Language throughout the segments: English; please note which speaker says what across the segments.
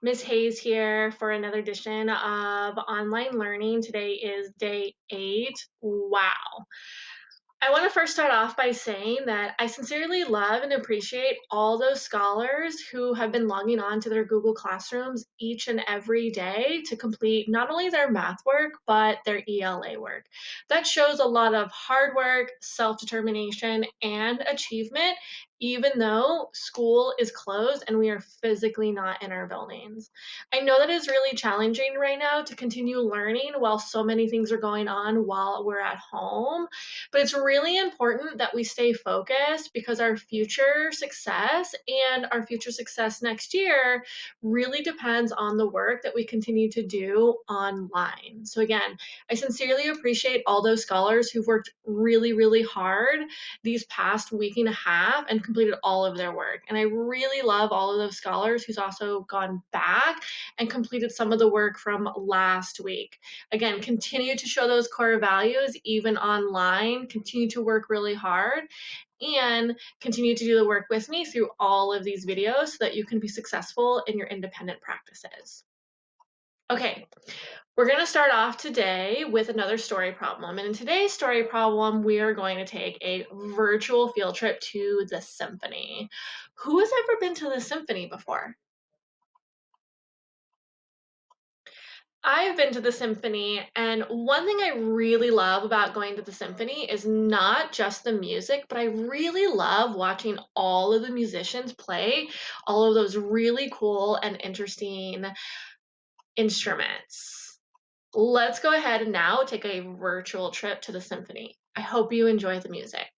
Speaker 1: Ms. Hayes here for another edition of online learning. Today is day 8. Wow. I want to first start off by saying that I sincerely love and appreciate all those scholars who have been logging on to their Google Classrooms each and every day to complete not only their math work, but their ELA work. That shows a lot of hard work, self-determination, and achievement, even though school is closed and we are physically not in our buildings. I know that is really challenging right now to continue learning while so many things are going on while we're at home. But it's really important that we stay focused because our future success and our future success next year really depends on the work that we continue to do online. So, again, I sincerely appreciate all those scholars who've worked really, really hard these past week and a half and completed all of their work. And I really love all of those scholars who's also gone back and completed some of the work from last week. Again, continue to show those core values even online, continue to work really hard, and continue to do the work with me through all of these videos so that you can be successful in your independent practices. Okay, we're going to start off today with another story problem. And in today's story problem, we are going to take a virtual field trip to the symphony. Who has ever been to the symphony before? I've been to the symphony, and one thing I really love about going to the symphony is not just the music, but I really love watching all of the musicians play all of those really cool and interesting instruments. Let's go ahead and now take a virtual trip to the symphony. I hope you enjoy the music.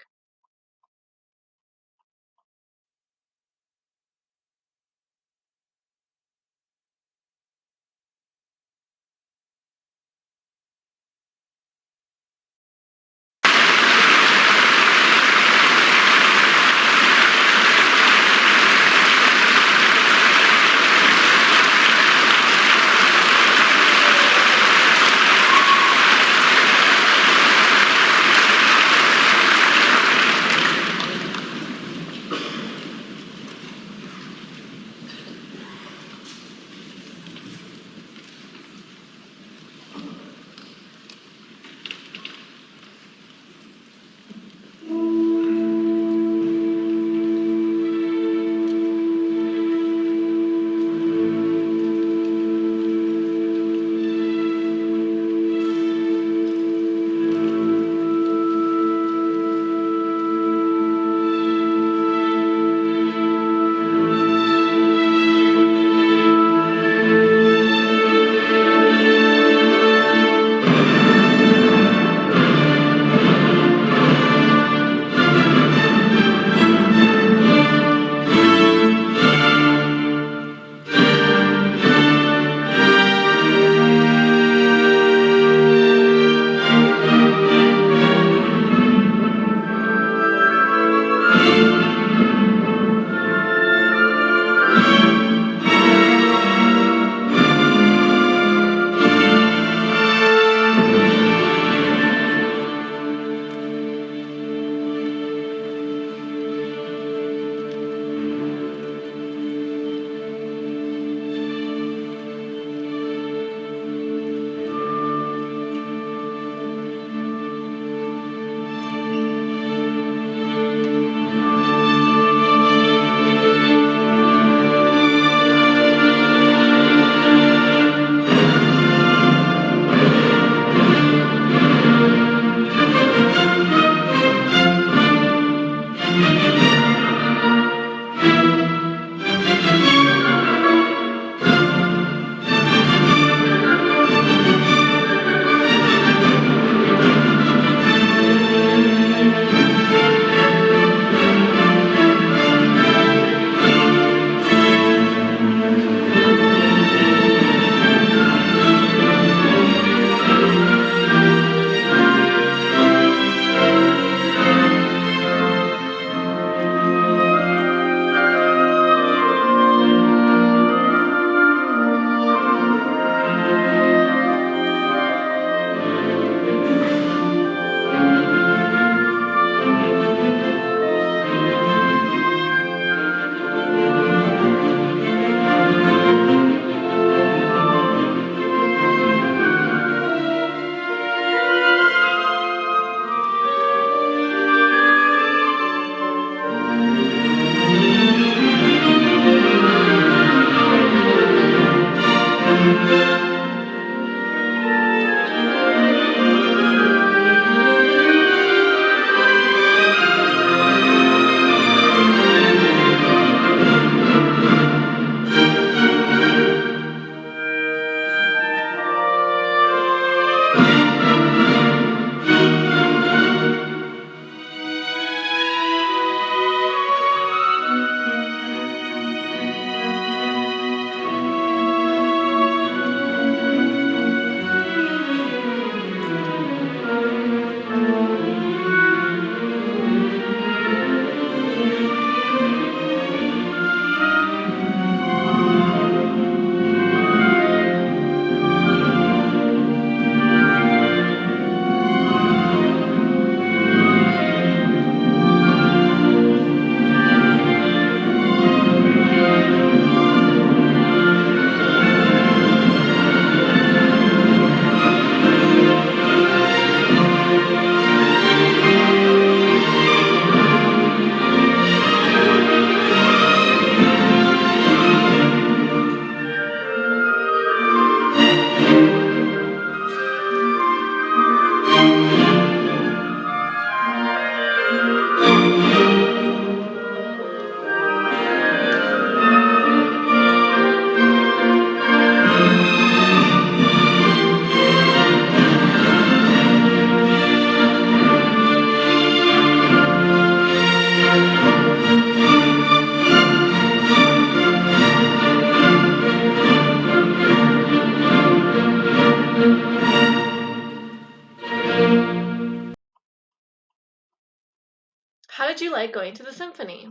Speaker 1: you like going to the symphony?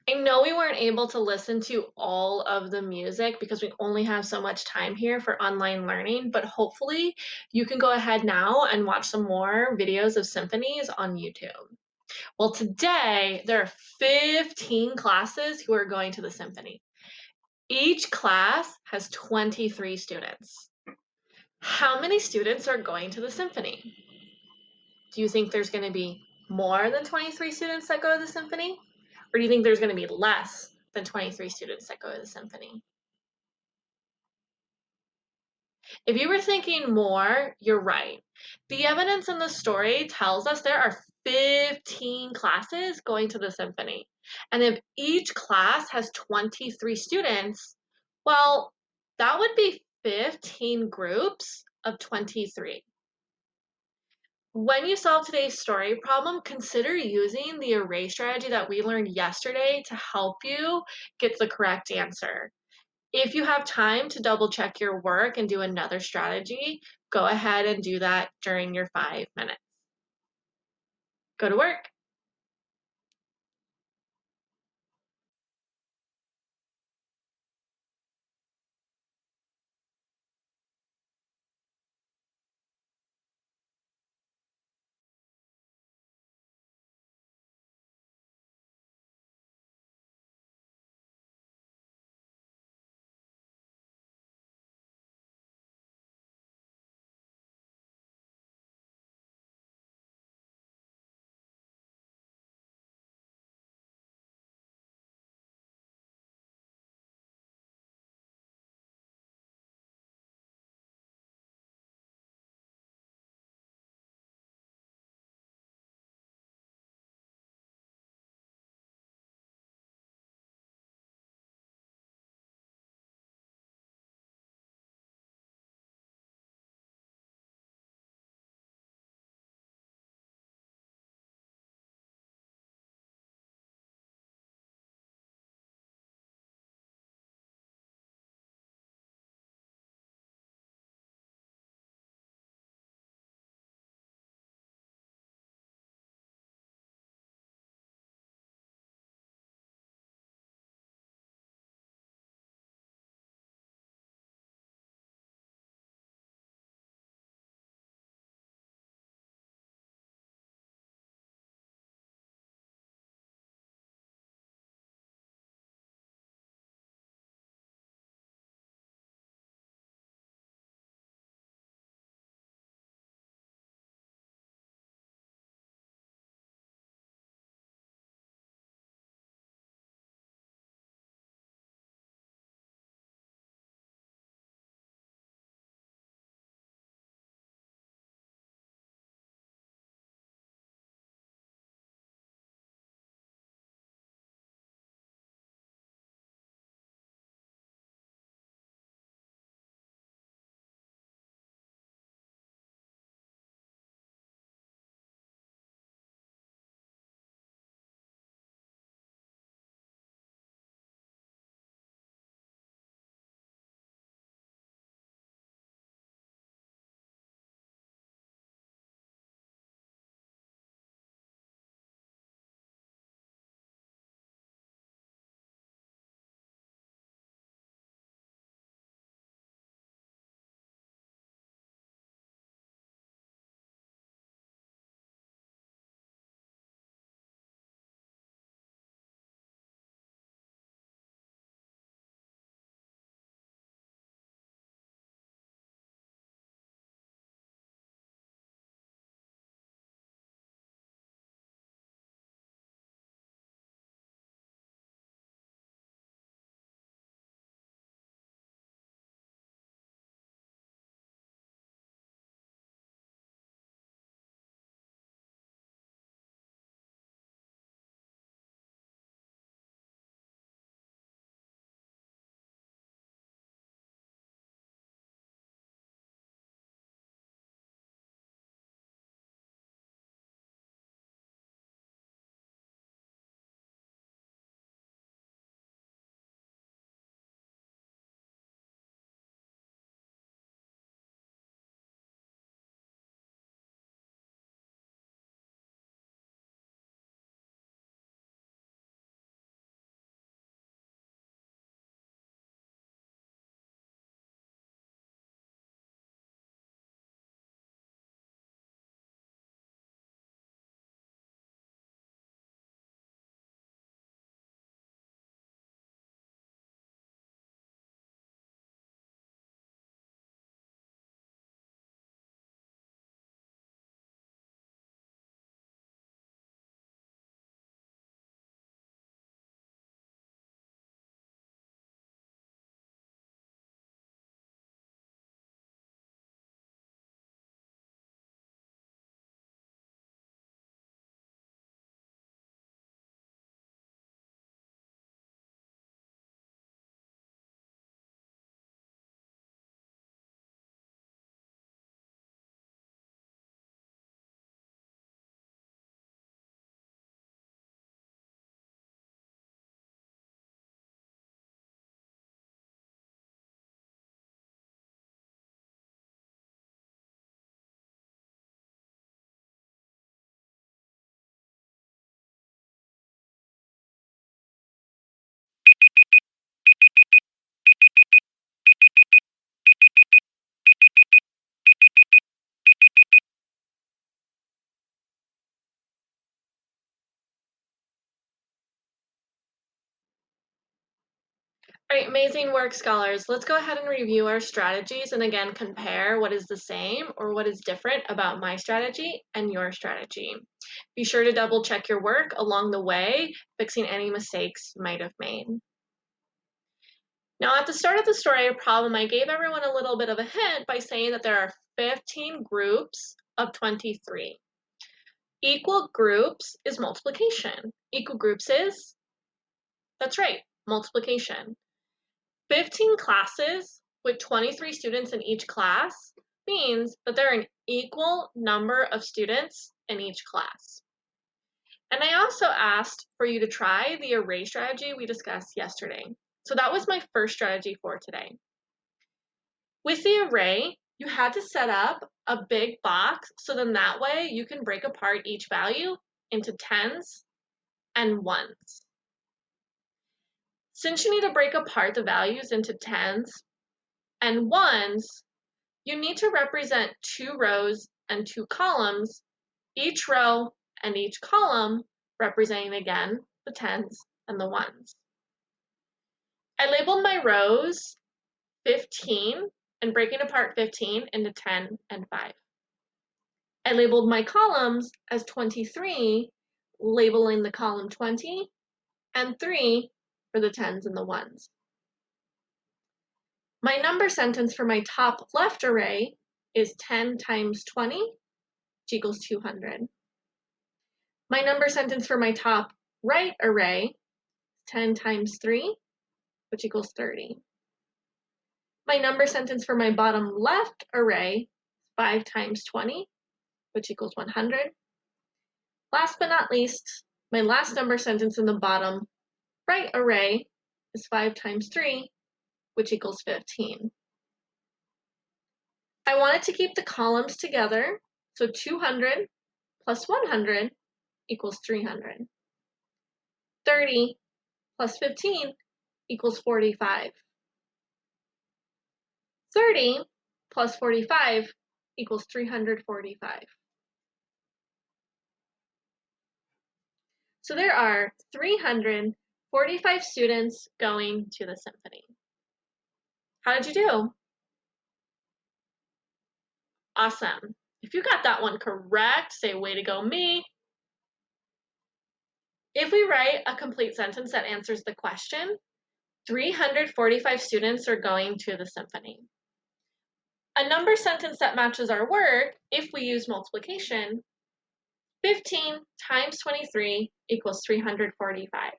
Speaker 1: I know we weren't able to listen to all of the music because we only have so much time here for online learning, but hopefully you can go ahead now and watch some more videos of symphonies on YouTube. Well, today there are 15 classes who are going to the symphony. Each class has 23 students. How many students are going to the symphony? Do you think there's going to be more than 23 students that go to the symphony? Or do you think there's going to be less than 23 students that go to the symphony? If you were thinking more, you're right. The evidence in the story tells us there are 15 classes going to the symphony. And if each class has 23 students, well, that would be 15 groups of 23. When you solve today's story problem, consider using the array strategy that we learned yesterday to help you get the correct answer. If you have time to double check your work and do another strategy, go ahead and do that during your 5 minutes. Go to work. All right, amazing work, scholars. Let's go ahead and review our strategies and again compare what is the same or what is different about my strategy and your strategy. Be sure to double check your work along the way, fixing any mistakes you might have made. Now, at the start of the story problem, I gave everyone a little bit of a hint by saying that there are 15 groups of 23. Equal groups is multiplication. Equal groups is, that's right, multiplication. 15 classes with 23 students in each class means that there are an equal number of students in each class. And I also asked for you to try the array strategy we discussed yesterday. So that was my first strategy for today. With the array, you had to set up a big box so then that way you can break apart each value into tens and ones. Since you need to break apart the values into tens and ones, you need to represent 2 rows and 2 columns, each row and each column representing again the tens and the ones. I labeled my rows 15 and breaking apart 15 into 10 and 5. I labeled my columns as 23, labeling the column 20, and 3 for the tens and the ones. My number sentence for my top left array is 10 times 20, which equals 200. My number sentence for my top right array is 10 times 3, which equals 30. My number sentence for my bottom left array is 5 times 20, which equals 100. Last but not least, my last number sentence in the bottom right array is 5 times 3, which equals 15. I wanted to keep the columns together, so 200 plus 100 equals 300. 30 plus 15 equals 45. 30 plus 45 equals 345. So there are 345 students going to the symphony. How did you do? Awesome. If you got that one correct, say way to go me. If we write a complete sentence that answers the question, 345 students are going to the symphony. A number sentence that matches our work, if we use multiplication, 15 times 23 equals 345.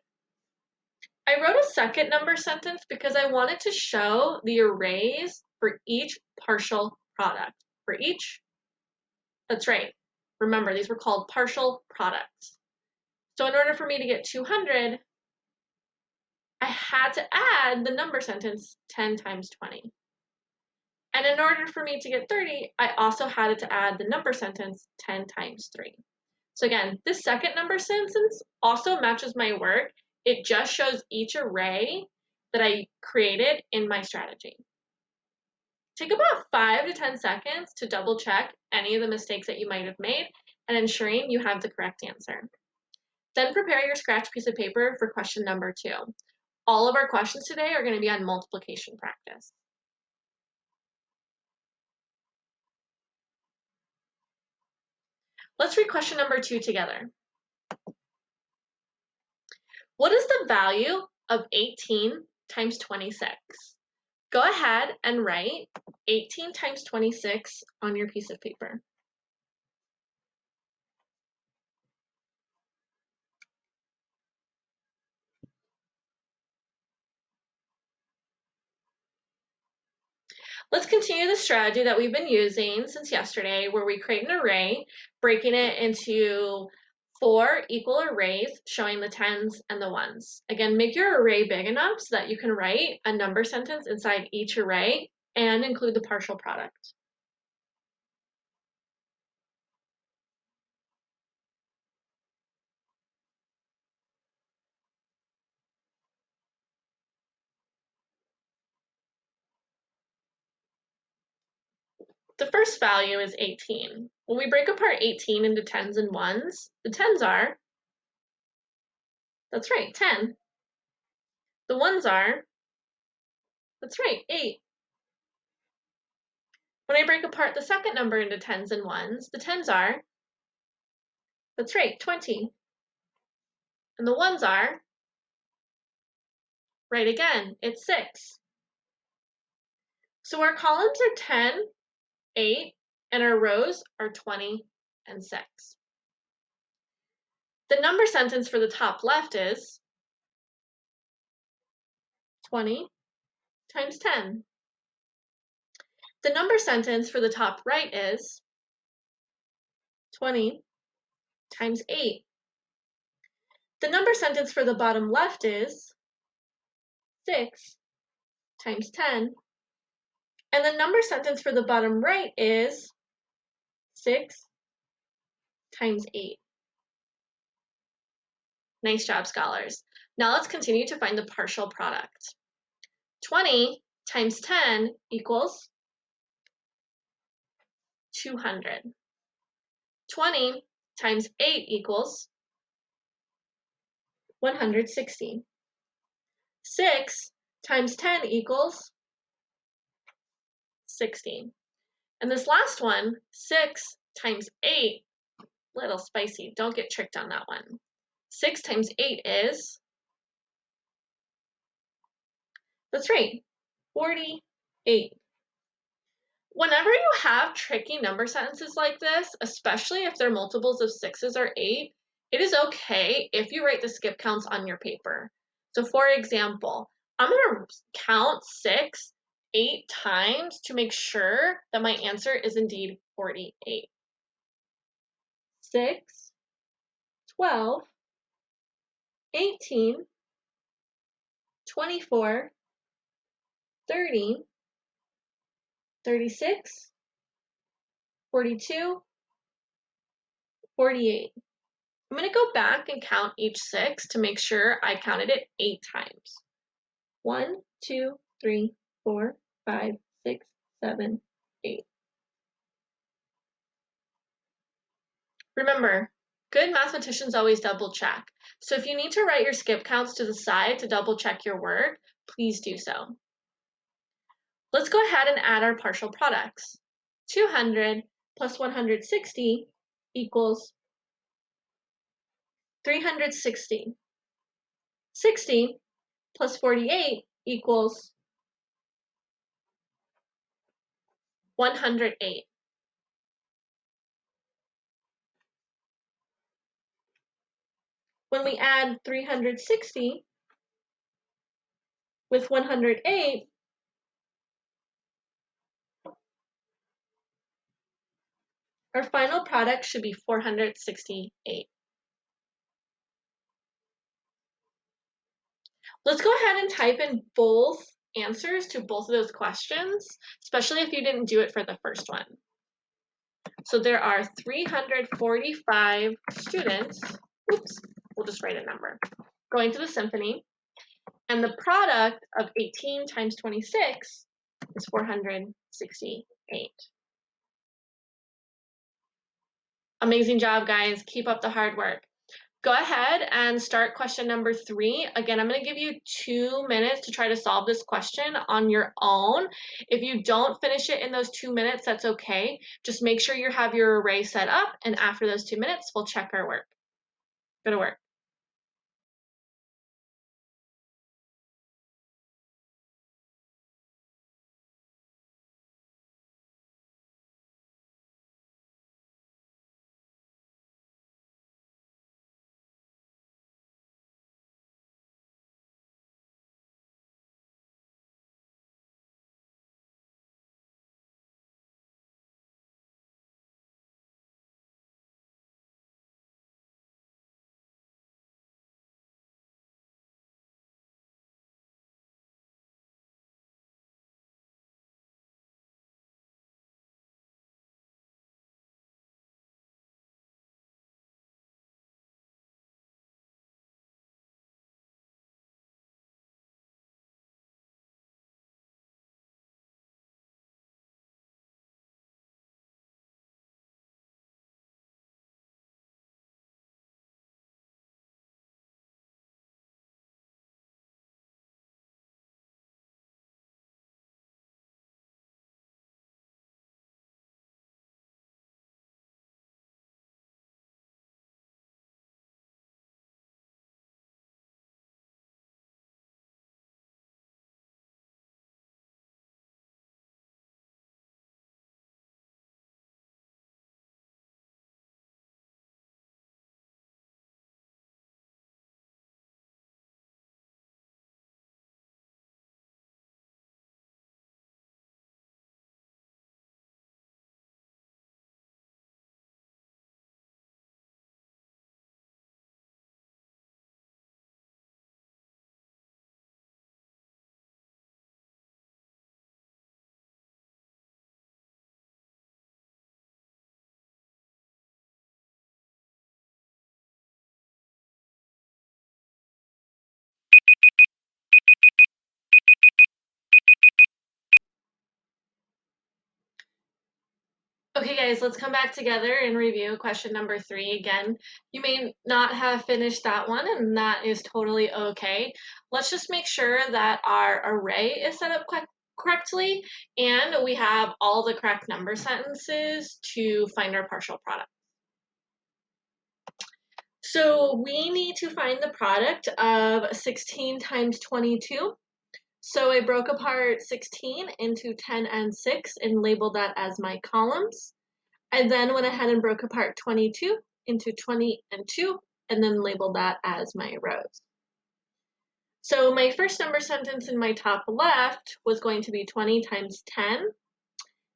Speaker 1: I wrote a second number sentence because I wanted to show the arrays for each partial product. For each, that's right. Remember, these were called partial products. So in order for me to get 200, I had to add the number sentence 10 times 20. And in order for me to get 30, I also had to add the number sentence 10 times 3. So again, this second number sentence also matches my work. It just shows each array that I created in my strategy. Take about 5 to 10 seconds to double check any of the mistakes that you might have made and ensuring you have the correct answer. Then prepare your scratch piece of paper for question number 2. All of our questions today are going to be on multiplication practice. Let's read question number 2 together. What is the value of 18 times 26? Go ahead and write 18 times 26 on your piece of paper. Let's continue the strategy that we've been using since yesterday, where we create an array, breaking it into 4 equal arrays, showing the tens and the ones. Again, make your array big enough so that you can write a number sentence inside each array and include the partial product. The first value is 18. When we break apart 18 into tens and ones, the tens are, that's right, 10. The ones are That's right, 8. When I break apart the second number into tens and ones, the tens are, that's right, 20. And the ones are, right again, it's 6. So our columns are 10, 8, and our rows are 20 and 6. The number sentence for the top left is 20 times 10. The number sentence for the top right is 20 times 8. The number sentence for the bottom left is 6 times 10. And the number sentence for the bottom right is 6 times 8. Nice job, scholars. Now let's continue to find the partial product. 20 times 10 equals 200. 20 times 8 equals 160. 6 times 10 equals 60. And this last one, 6 times 8, little spicy. Don't get tricked on that one. 6 times 8 is, that's right, 48. Whenever you have tricky number sentences like this, especially if they're multiples of 6s or 8, it is okay if you write the skip counts on your paper. So for example, I'm going to count 6 8 times to make sure that my answer is indeed 48. 6, 12, 18, 24, 30, 36, 42, 48. I'm going to go back and count each 6 to make sure I counted it 8 times. 1, 2, 3, 4, 5, 6, 7, 8. Remember, good mathematicians always double check. So if you need to write your skip counts to the side to double check your work, please do so. Let's go ahead and add our partial products. 200 plus 160 equals 360. 60 plus 48 equals 108. When we add 360 with 108, our final product should be 468. Let's go ahead and type in both answers to both of those questions, especially if you didn't do it for the first one. So there are 345 students, oops, we'll just write a number, going to the symphony, and the product of 18 times 26 is 468. Amazing job, guys. Keep up the hard work. Go ahead and start question number 3. Again, I'm going to give you 2 minutes to try to solve this question on your own. If you don't finish it in those 2 minutes, that's okay. Just make sure you have your array set up, and after those 2 minutes, we'll check our work. Go to work. Okay, guys, let's come back together and review question number 3 again. You may not have finished that one, and that is totally okay. Let's just make sure that our array is set up correctly and we have all the correct number sentences to find our partial product. So we need to find the product of 16 times 22. So I broke apart 16 into 10 and 6 and labeled that as my columns. I then went ahead and broke apart 22 into 20 and 2, and then labeled that as my rows. So my first number sentence in my top left was going to be 20 times 10.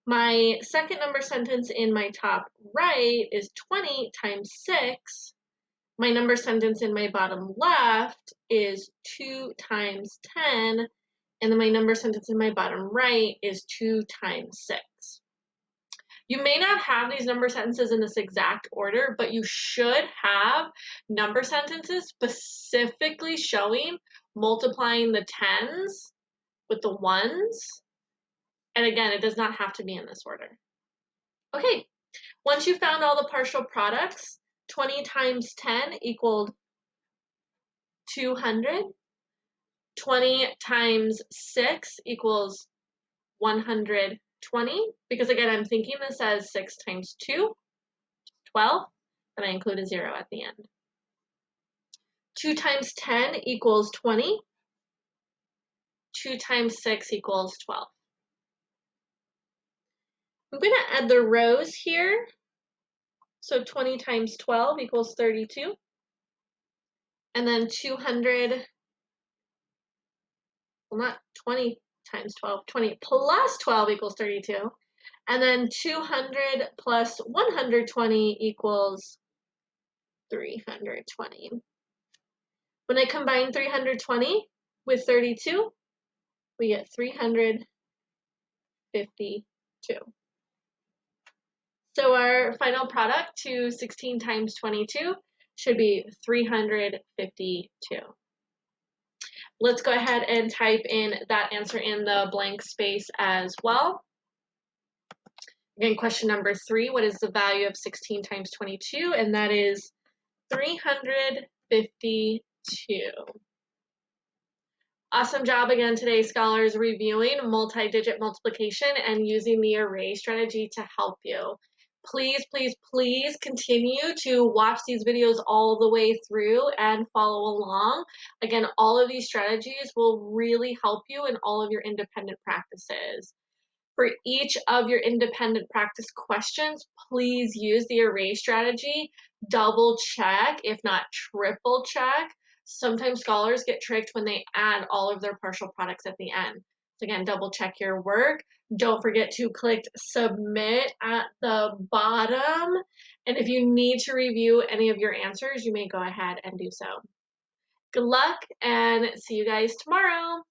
Speaker 1: My second number sentence in my top right is 20 times 6. My number sentence in my bottom left is 2 times 10. And then my number sentence in my bottom right is 2 times 6. You may not have these number sentences in this exact order, but you should have number sentences specifically showing multiplying the tens with the ones. And again, it does not have to be in this order. Okay, once you found all the partial products, 20 times 10 equaled 200. 20 times 6 equals 120, because again, I'm thinking this as 6 times 2, 12, and I include a 0 at the end. 2 times 10 equals 20. 2 times 6 equals 12. I'm going to add the rows here. So 20 times 12 equals 32. And then 200, well, not 20 times 12, 20 plus 12 equals 32. And then 200 plus 120 equals 320. When I combine 320 with 32, we get 352. So our final product to 16 times 22 should be 352. Let's go ahead and type in that answer in the blank space as well. Again, question number 3, what is the value of 16 times 22? And that is 352. Awesome job again today, scholars, reviewing multi-digit multiplication and using the array strategy to help you. Please, please, please continue to watch these videos all the way through and follow along. Again, all of these strategies will really help you in all of your independent practices. For each of your independent practice questions, please use the array strategy. Double check, if not triple check. Sometimes scholars get tricked when they add all of their partial products at the end. So again, double check your work. Don't forget to click submit at the bottom. And if you need to review any of your answers, you may go ahead and do so. Good luck and see you guys tomorrow.